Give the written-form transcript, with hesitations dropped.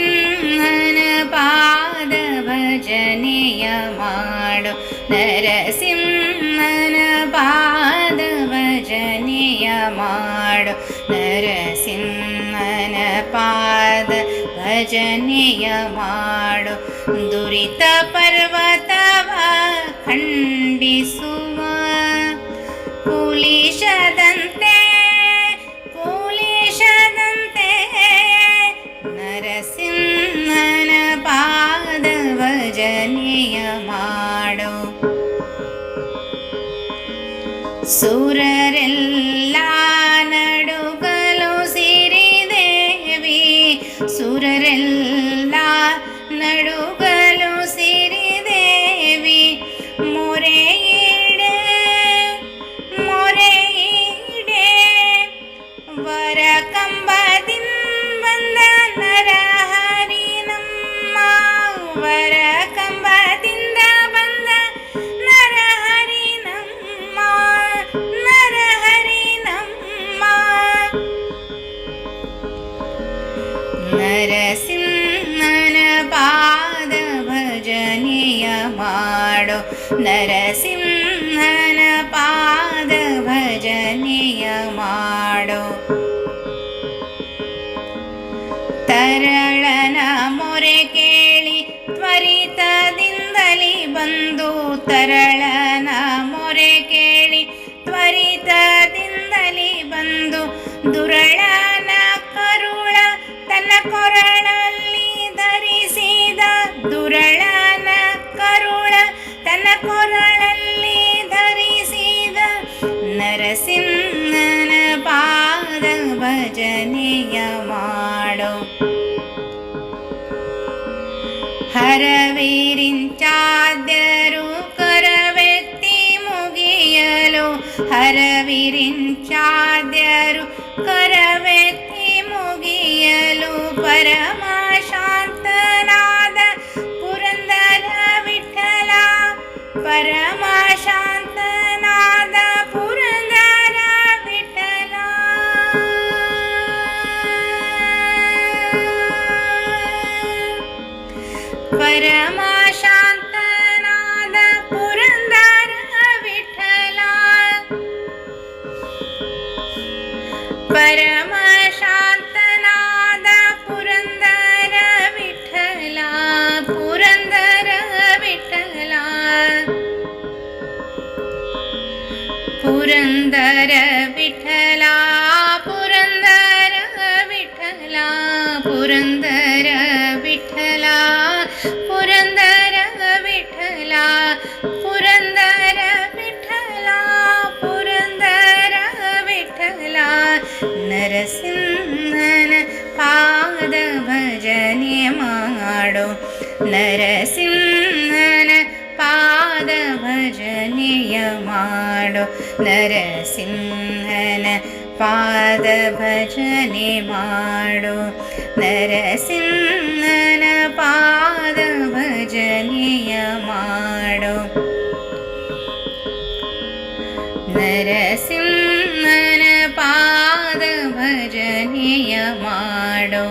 ನರಸಿಂಹನ ಪಾದ ಭಜನೆಯ ಮಾಡು ನರಸಿಂಹನ ಪಾದ ಭಜನೆಯ ಮಾಡು ನರಸಿಂಹನ ಪಾದ ಭಜನೆಯ ಮಾಡು ದುರಿತ ಪರ್ವತವ ಖಂಡಿಸುವ ಪುಲಿಶದಂತೆ ನರಸಿಂಹನ ಪಾದ ಭಜನೆಯ ಮಾಡು ಸುರರೆಲ್ಲ ನಡುಗಲು ಸಿರಿದೇವಿ ಸುರರೆಲ್ಲ ನಡುಗಲು ಸಿರಿದೇವಿ ಮೊರೆಯಿಡೆ ವರ ಕಂಬದಿಂದ ಬಂದ ನರಹರಿ ನಮ್ಮ ವರ ಕಂಬದಿಂದ ಬಂದ ನರಹರಿ ನಮ್ಮ ನರಸಿಂಹನ ಪಾದ ಭಜನೆಯ ಮಾಡು ನರಸಿಂಹನ ಪಾದ ಭಜನೆಯ ಮಾಡು ತರಳನ ಮೊರೆ ಕೇಳಿ ತ್ವರಿತದಿಂದಲಿ ಬಂದು ತರಳನ ಮೊರೆ ಕೇಳಿ ತ್ವರಿತದಿಂದಲಿ ಬಂದು ದುರಳನ ಕರುಳ ತನ್ನ ಕೊರಳಲ್ಲಿ ಧರಿಸಿದ ದುರಳನ ಕರುಳ ತನ್ನ ಕೊರಳಲ್ಲಿ ಧರಿಸಿದ ನರಸಿಂಹನ ಪಾದ ಭಜನೆಯ ಮಾಡು ಹರವಿರಿಂಚಾದ್ಯರು ಕರವೆತ್ತಿ ಮುಗಿಯಲು ಹರವಿರಿಂಚಾದ್ಯರು ಕರವೆತ್ತಿ ಮುಗಿಯಲು ಪರಮ ಶಾಂತನಾದ ಪುರಂದರ ವಿಠಲ ಪರಮ ಶಾಂತನಾದ ಪುರಂದರ ವಿಠಲ ಪರಮ ಶಾಂತನಾದ ಪುರಂದರ ವಿಠಲ ಪರಮ ಶಾಂತನಾದ ಪುರಂದರ ವಿಠಲ ಪುರಂದರ ವಿಠಲ ಪುರಂದರ ವಿಠಲ ಪುರಂದರ ವಿಠಲ ಪುರಂದರ ವಿಠಲ ಪುರಂದರ ವಿಠಲ ಪುರಂದರ ವಿಠಲ ಪುರಂದರ ವಿಠಲ ನರಸಿಂಹನ ಪಾದ ಭಜನೆ ಮಾಡು ನರಸಿಂಹನ ಪಾದ ಭಜನೆಯ ಮಾಡು ನರಸಿಂಹನ ಪಾದ ಭಜನೆ ಮಾಡು ನರಸಿಂಹನ ಪಾದ ಭಜನೆಯ ಮಾಡು ನರಸಿಂಹನ ಪಾದ ಭಜನೆಯ ಮಾಡು.